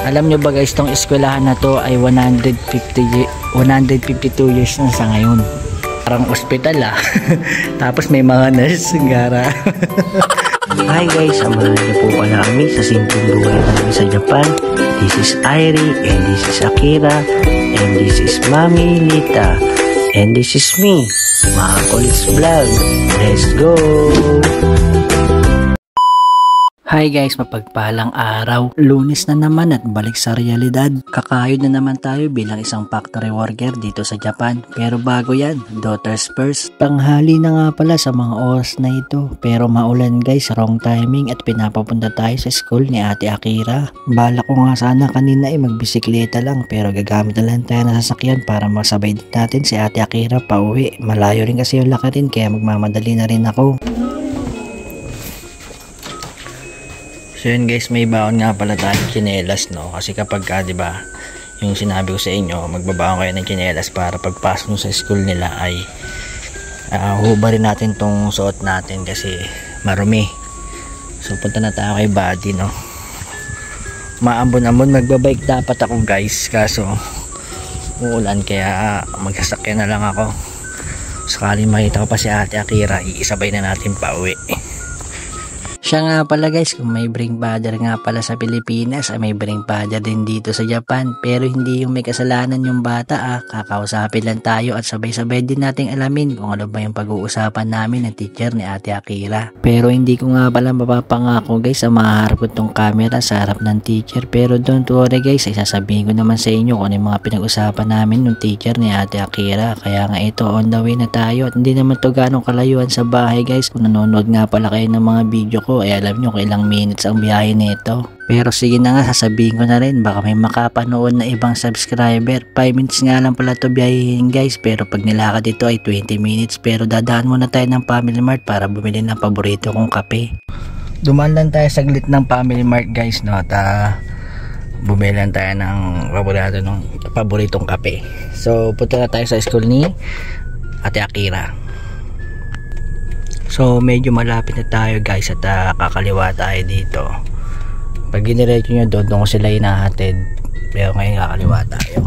Alam nyo ba guys, tong eskwelahan na to ay 152 years na sa ngayon. Parang ospital Tapos may mga nurse gara. Hi guys, samahan niyo po pala kami sa simpleng buhay namin sa Japan. This is Airi, and this is Akira, and this is Mami Nita, and this is me, mga Kulis Vlog. Let's go! Hi guys, mapagpalang araw. Lunes na naman at balik sa realidad. Kakayod na naman tayo bilang isang factory worker dito sa Japan. Pero bago yan, daughters first. Panghali na nga pala sa mga oras na ito. Pero maulan guys, wrong timing at pinapapunta tayo sa school ni Ate Akira. Bala ko nga sana kanina ay magbisikleta lang, pero gagamit na lang tayo ng sasakyan para masabay natin si Ate Akira pa uwi. Malayo rin kasi yung lakarin kaya magmamadali na rin ako. So yun guys, may baon nga pala tayong tsinelas, no? Kasi kapag diba, yung sinabi ko sa inyo, magbabaon kayo ng tsinelas para pagpasok nyo sa school nila ay hubarin natin tong suot natin kasi marumi. So punta na tayo kay Buddy, no? Maambon-ambon magbabike dapat ako guys, kaso uulan kaya magsasakyan na lang ako. Sakaling makita ko pa si Ate Akira, iisabay na natin pa uwi. Siya nga pala guys, kung may bring father nga pala sa Pilipinas, ay may bring father din dito sa Japan. Pero hindi yung may kasalanan yung bata kakausapin lang tayo at sabay-sabay din nating alamin kung ano ba yung pag-uusapan namin ng teacher ni Ate Akira. Pero hindi ko nga pala mapapangako guys sa maharap ko tong camera sa harap ng teacher. Pero don't worry guys, sasabihin ko naman sa inyo kung ano yung mga pinag-usapan namin ng teacher ni Ate Akira. Kaya nga ito, on the way na tayo at hindi naman to ganong kalayuan sa bahay guys. Kung nanonood nga pala kayo ng mga video ko, ay alam nyo kung ilang minutes ang biyahe nito. Pero sige na nga, sasabihin ko na rin, baka may makapanood na ibang subscriber. 5 minutes nga lang pala to biyahin guys, pero pag nilakad ito ay 20 minutes. Pero dadaan muna tayo ng Family Mart para bumili ng paborito kong kape. Dumaan lang tayo saglit ng Family Mart guys, no? At bumili lang tayo ng paboritong kape. So punta na tayo sa school ni Ate Akira. So medyo malapit na tayo guys at kakaliwa tayo dito. Pag giniretso nyo doon ko sila hinahatid, pero ngayon kakaliwa tayo.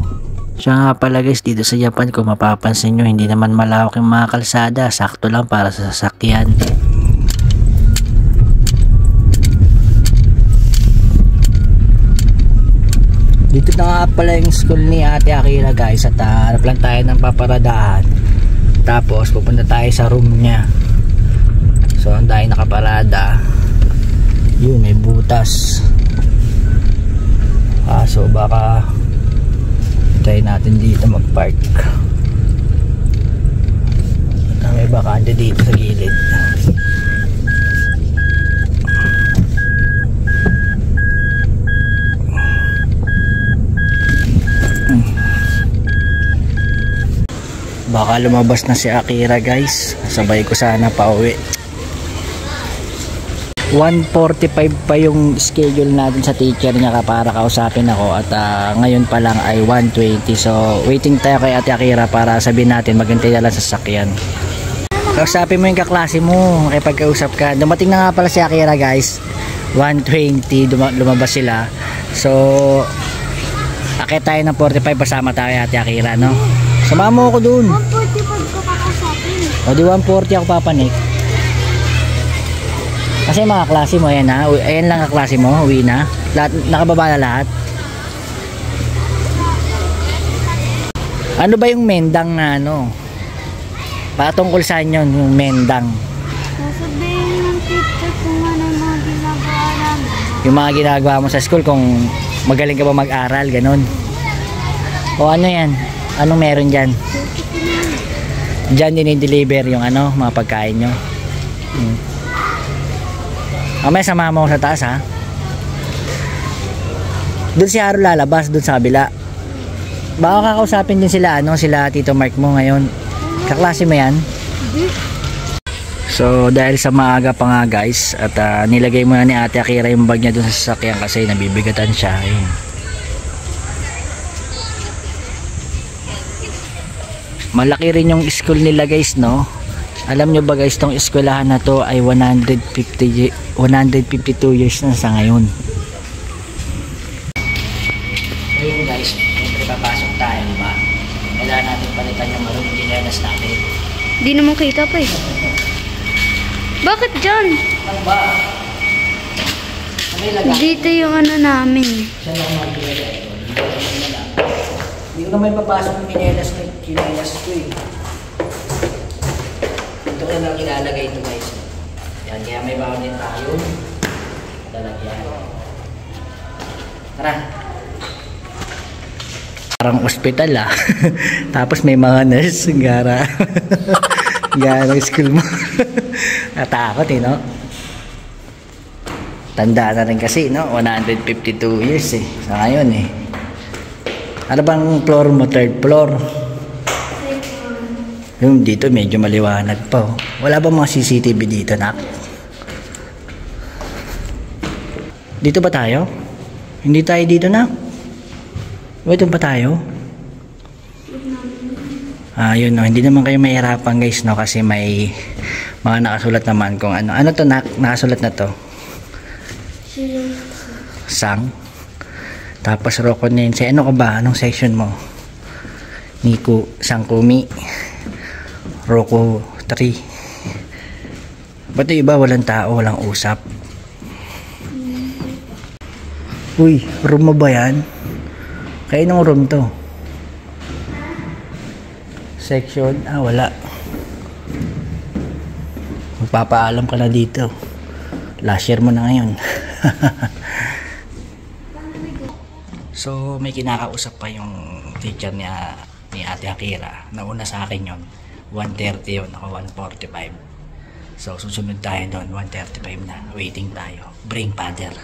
Siya nga pala guys, dito sa Japan kung mapapansin nyo, hindi naman malawak yung mga kalsada, sakto lang para sa sasakyan. Dito na nga pala yung school ni Ate Akira guys at harap lang tayo ng paparadahan. Tapos pupunta tayo sa room niya. So ang dahil nakaparada, yun may butas. So baka try natin dito magpark. May bakante dito sa gilid. Baka lumabas na si Akira guys. Sabay ko sana pa uwi. 1:45 pa yung schedule natin sa teacher niya para kausapin ako at ngayon pa lang ay 1:20. So waiting tayo kay Ate Akira para sabihin natin maghintay na lang sa sasakyan. Kausapin mo yung kaklase mo, makipag-kausap ka. Dumating na nga pala si Akira guys, 1:20 lumabas sila. So akit tayo ng 45, pasama tayo kay Ate Akira, no? Sama mo ako dun. 1:45 ko kakausapin. O di 1:40 ako papanik. Kasi mga klase mo, ayan ayan lang ang klase mo, uwi na. Lahat, nakababa na lahat. Ano ba yung mendang na ano? Patungkol saan yun, yung mendang? Sasabihin ng teacher kung ano yung mga ginagawa namin. Yung mga ginagawa mo sa school, kung magaling ka ba mag-aral, ganun. O ano yan? Anong meron dyan? Dyan dinideliver yung mga pagkain nyo. May sama mo sa taas Doon si Haro lalabas, doon sa kabila. Baka kakausapin din sila sila Tito Mark mo ngayon. Kaklase mo yan? So dahil sa maaga pa nga guys at nilagay muna ni Ate Akira yung bag niya doon sa sasakyan kasi nabibigatan siya. Ayun. Malaki rin yung school nila guys, no? Alam nyo ba guys, tong eskwelahan na to ay 152 years na sa ngayon. kailangan natin palitan yung marunong ginelas natin. Di naman kita pa eh. Bakit dyan? Ano ba? May lagay. Dito yung ano namin. Siya lang mag-ilagay ito. Hindi ko naman papasok yung ginelas ko eh. Ito ko lang ilalagay ito guys. Yan, kaya may bawang din tayo. Talagyan. Tara. Parang ospital ah. Tapos may mga nurse. Gara. Gara school mo. Natakot eh, no? Tanda na rin kasi, no? 152 years eh. Sa ngayon eh. Ano bang floor mo? Third floor? Yung dito medyo maliwanag pa. Oh. Wala bang mga CCTV dito, nak? Dito ba tayo? Hindi tayo dito, nak? Dito ba tayo? Yun, no? Hindi naman kayo mahirapan guys, no? Kasi may mga nakasulat naman kung ano. Ano to, nak? Nakasulat na to? Sang. Tapos Rokonense. Ano ka ba? Anong section mo? Niku Sangkumi. Roko 3. Ba't iba walang tao, walang usap? Uy, room mo ba yan? Kaya nung room to? Section? Wala. Magpapaalam ka na dito. Last year mo na ngayon. So may kinakausap pa yung teacher niya ni Ate Akira. Nauna sa akin yon 1:30 yun, ako 1:45. So susunod tayo doon 1:35 na. Waiting tayo. Bring father.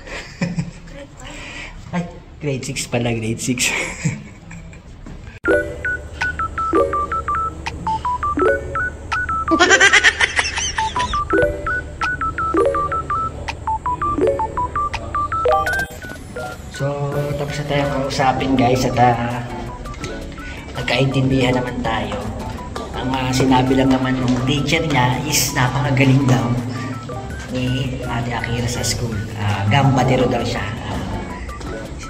Ay, grade 6 pala, grade 6. So, tapos na tayo kausapin guys at nagkaintindihan naman tayo. Ang sinabi lang naman ng teacher niya is napakagaling daw ni Ate Akira sa school. Gambatero daw siya.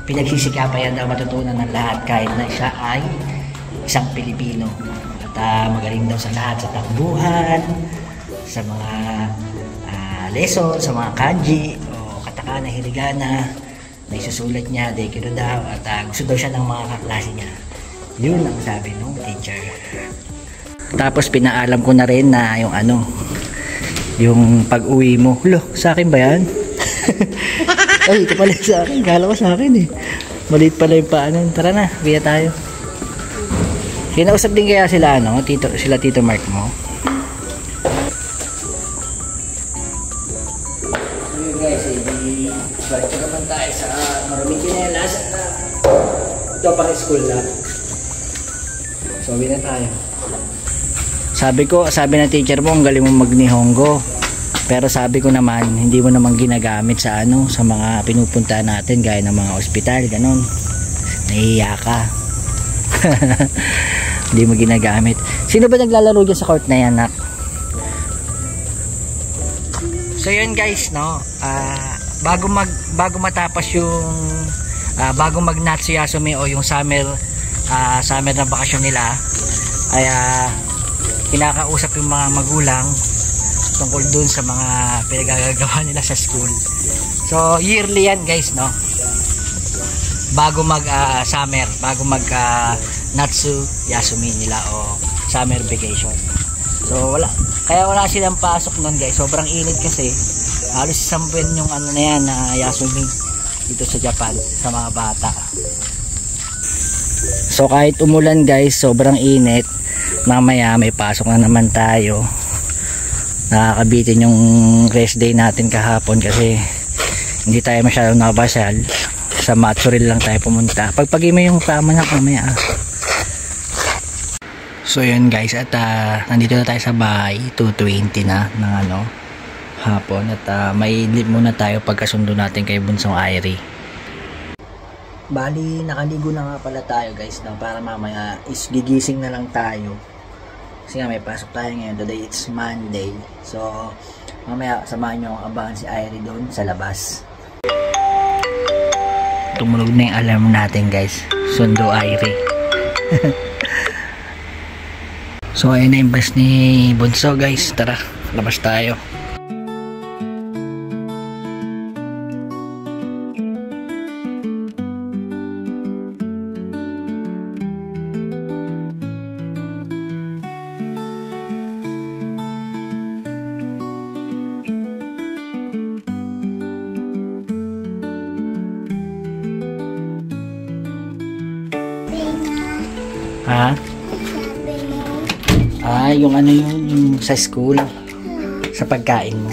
Pinagsisikapan daw matutunan ng lahat kahit na siya ay isang Pilipino. At magaling daw sa lahat, sa takbuhan, sa mga lesson, sa mga kanji, o katakana, hiragana. Na isusulat niya, dekino daw, at gusto daw siya ng mga kaklase niya. Yun ang sabi nung teacher. Tapos pinaalam ko na rin na yung yung pag-uwi mo. Hulo, sa akin ba yan? Ay, ito pala sa akin. Kala ko sa akin eh. Maliit pala yung paanan. Tara na, biya tayo. Kinausap din kaya sila, sila Tito Mark mo? Ayun guys, balik ka naman tayo sa maraming kinelas. Ito pang school na. So, na tayo. Sabi ng teacher mo, ang galing mo mag-Nihongo. Pero sabi ko naman, hindi mo naman ginagamit sa sa mga pinupuntahan natin, gaya ng mga ospital, ganun. Nahihiya ka. Hindi mo ginagamit. Sino ba naglalaro dyan sa court na yan, nak? So yun guys, no, bago matapos yung bago mag Natsuyasumi o yung summer na bakasyon nila, ay kinakausap yung mga magulang tungkol dun sa mga pinagagagawa nila sa school. So yearly yan guys, no, bago mag summer, bago mag Natsuyasumi nila o summer vacation. So kaya wala silang pasok nun guys, sobrang init kasi. Halos isang buwan yung na yan na Yasumi dito sa Japan sa mga bata. So kahit umulan guys, sobrang init, mamaya may pasok na naman tayo. Nakakabitin yung rest day natin kahapon kasi hindi tayo masyadong nakapasyal. Sa Matsuril lang tayo pumunta. Pagpagay mo yung kama na mamaya. So yun guys, at nandito na tayo sa bahay, 2:20 na ng hapon, at may leave muna tayo pagkasundo natin kay Bunsong Irie. Bali, nakaligo na nga pala tayo guys, no, para mamaya is gigising na lang tayo. Kasi nga may pasok tayo ngayon, today it's Monday. So mamaya samahan nyo abangan si Irie doon sa labas. Tumulog na yung alarm natin guys, sundo Irie. So ayun na yung bus ni Bunso guys. Tara, labas tayo. Ha? Yung ano yung sa school, sa pagkain mo.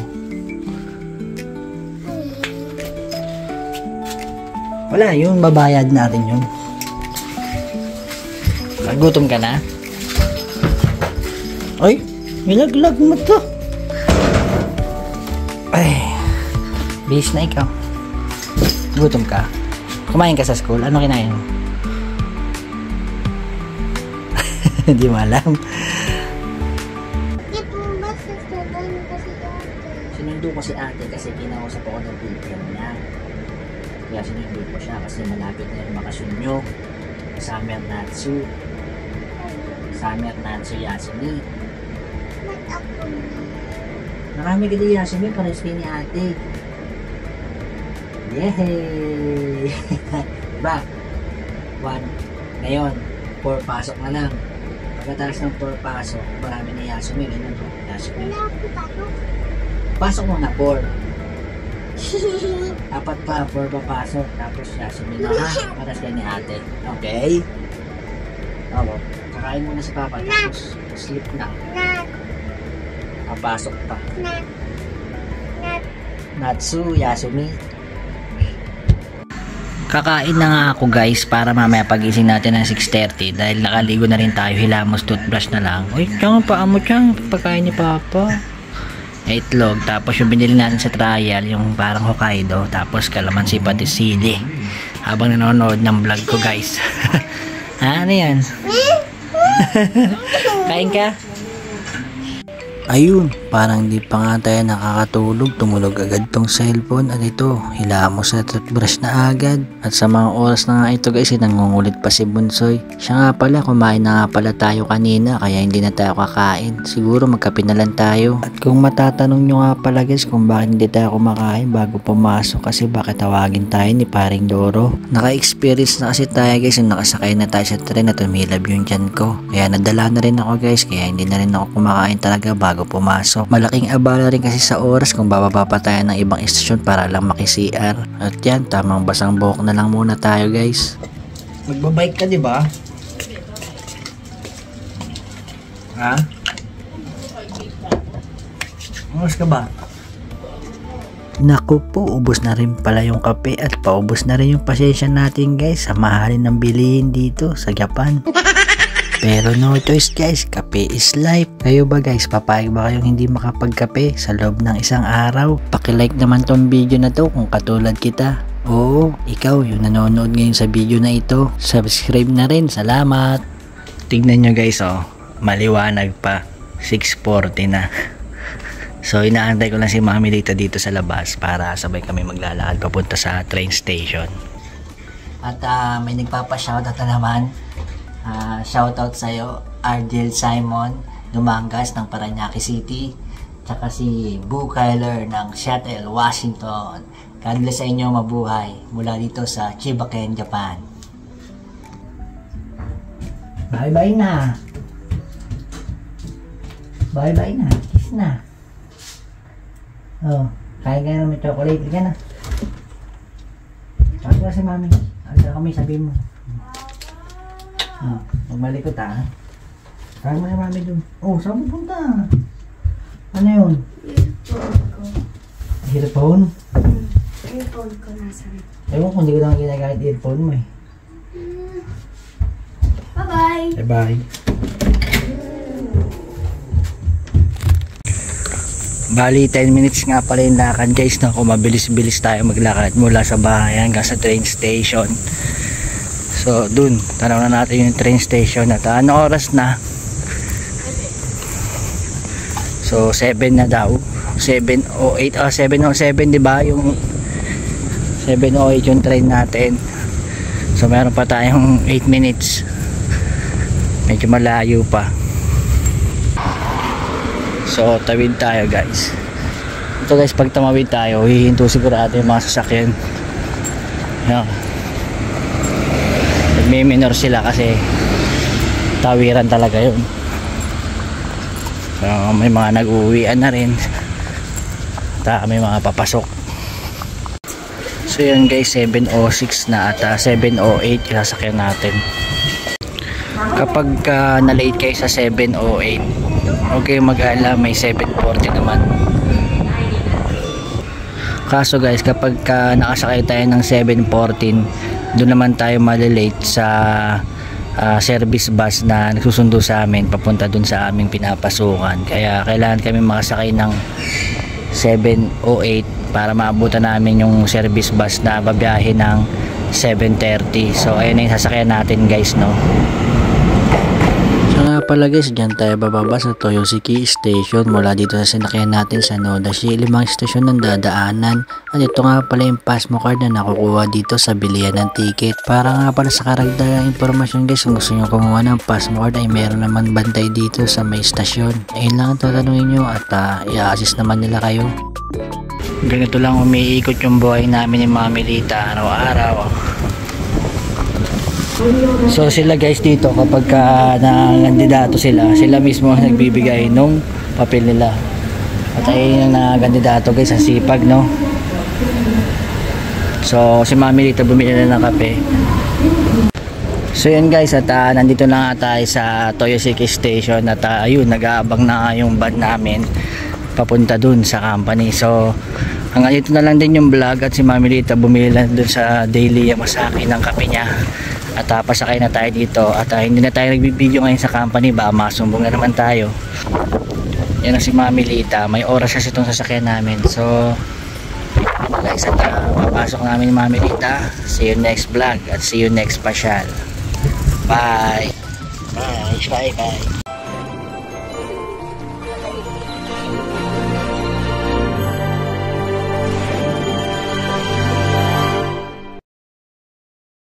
Wala, yun babayad natin yun. Nagutom ka na? Ay, nilaglag mo to. Ay, bis na ikaw. Gutom ka? Kumain ka sa school? Ano kinain mo? Hindi mo alam. Sinundo ko si ate kasi kinausap ako ng girlfriend niya. Kaya sinundo ko siya kasi malapit na yung bakasyon nyo. Summer Natsu. Summer Natsu Yasumi. Marami ka din Yasumi, pares din ni ate. Yehey! Ba? 1. Ngayon, 4 pasok na lang. Pagkatapos ng 4 pasok, marami na Yasumi. Ganun po, Yasumi. Pasok mo na 4. 4 pa, 4 pa pasok. Tapos Yasumi na ha. Para sa ni ate. Okay? Oo. Kakain muna si Papa. Tapos sleep na. Papasok pa. Natsu, Yasumi. Kakain na nga ako guys para mamaya pagising natin ng 6:30 dahil nakaligo na rin tayo, hilamos toothbrush na lang. Uy, tiyang paa mo tiyang pagkain ni Papa. Itlog, tapos yung binili natin sa trial, yung parang Hokkaido, tapos kalamansi pati sili. Habang nanonood ng vlog ko guys. Ha, ano yan? Kain ka? Ayun, parang di pa nga tayo nakakatulog, tumulog agad tong cellphone at ito, hilamos sa toothbrush na agad. At sa mga oras na nga ito guys, nangungulit pa si Bunsoy. Siya nga pala, kumain na nga pala tayo kanina kaya hindi na tayo kakain. Siguro magkape na lang tayo. At kung matatanong nyo nga pala guys kung bakit hindi tayo kumakain bago pumasok kasi bakit tawagin tayo ni Paring Doro. Naka-experience na kasi tayo guys, yung nakasakay na tayo sa tren at tumilab yung tiyan ko. Kaya nadala na rin ako guys, kaya hindi na rin ako kumakain talaga bago pumasok. Malaking abala rin kasi sa oras kung bababa pa tayo ng ibang istasyon para lang maki-CR. At yan, tamang basang buhok na lang muna tayo guys. Magbabike ka di ba? Ha? Umus ka ba? Naku po, ubos na rin pala yung kape at paubos na rin yung pasensya natin guys sa mahalin ng bilihin dito sa Japan. Pero no choice guys, kape is life. Kayo ba guys, papayag ba kayong hindi makapagkape sa loob ng isang araw? Paki-like naman tong video na to kung katulad kita. Oo, ikaw yung nanonood ngayon sa video na ito. Subscribe na rin, salamat. Tignan nyo guys oh, maliwanag pa. 6:40 na. So inaantay ko lang si Mami dito sa labas para sabay kami maglalakad papunta sa train station. At may nagpapa-shoutout na naman. Shoutout sa'yo, Ardel Simon Dumangas ng Parañaque City, tsaka si Boo Kyler ng Seattle, Washington. God bless sa inyo, mabuhay mula dito sa Chibaken, Japan. Bye bye na. Bye bye na. Kiss na. Oh, kain ka na may chocolate ka na. Tsaka si Mami. Ano kami sabihin mo? Magmalikot ha. Saan mo na Mami dun? Oh, saan mo punta? Ano yun? Earphone ko. Earphone ko nasa rin. Ewan kung hindi ko lang ginagamit earphone mo eh. Bye bye. Bye bye. Bali 10 minutes nga pala yung lakad guys, no? Kung mabilis-bilis tayo maglakad mula sa bahay hanggang sa train station. So dun, tanaw na natin yung train station at ano oras na? So 7 na daw. 7:08 7:07 di ba? Yung 7:08 yung train natin. So meron pa tayong 8 minutes. Medyo malayo pa. So tawid tayo guys. Ito guys, pag tumawid tayo, hihinto sigurado yung mga sasakyan. Yan. Nagme-minor sila kasi tawiran talaga yun. So, may mga nag-uwian na rin. May mga papasok. So yun guys, 7:06 na at 7:08 sasakyan natin. Kapag na-late kayo sa 7:08, okay mag-ala, may 7:40 naman. Kaso guys, kapag nakasakay tayo ng 7:14, doon naman tayo malilate sa service bus na nagsusundo sa amin papunta dun sa aming pinapasukan. Kaya kailangan kami makasakay ng 7:08 para maabutan namin yung service bus na babiyahe ng 7:30. So ayun na yung sasakyan natin guys, no. So nga pala guys, dyan tayo bababa sa Toyosiki Station. Mula dito sa sinakyan natin sa Nodashi, 5 stasyon ng dadaanan. At ito nga pala yung Pasmo card na nakukuha dito sa bilihan ng ticket. Para nga pala sa karagdagang impormasyon guys, kung gusto nyo kumuha ng Pasmo card ay meron naman bantay dito sa may stasyon. Ayun lang ang tatanungin nyo at i-assist naman nila kayo. Ganito lang umiikot yung buhay namin ni Mami Lita araw-araw. So sila guys dito, kapag nangandidato sila mismo ang nagbibigay nung papel nila. At ayun ang nangandidato guys, ang sipag, no. So si Mami Lita bumili na ng kape. So yun guys, at nandito na nga tayo sa Toyosiki Station. At ayun, nag-aabang na yung van namin papunta dun sa company. So hanggang dito na lang din yung vlog. At si Mami Lita bumili na dun sa Daily Yamasaki ng kape niya. At pasakay na tayo dito. At hindi na tayo nagbibideo ngayon sa company, baka masumbong na naman tayo. Yan ang si Mami Lita. May oras kasi itong sasakyan namin. So guys, at papasok namin ni Mami Lita. See you next vlog at see you next pasyal. Bye. Bye. Bye. Bye.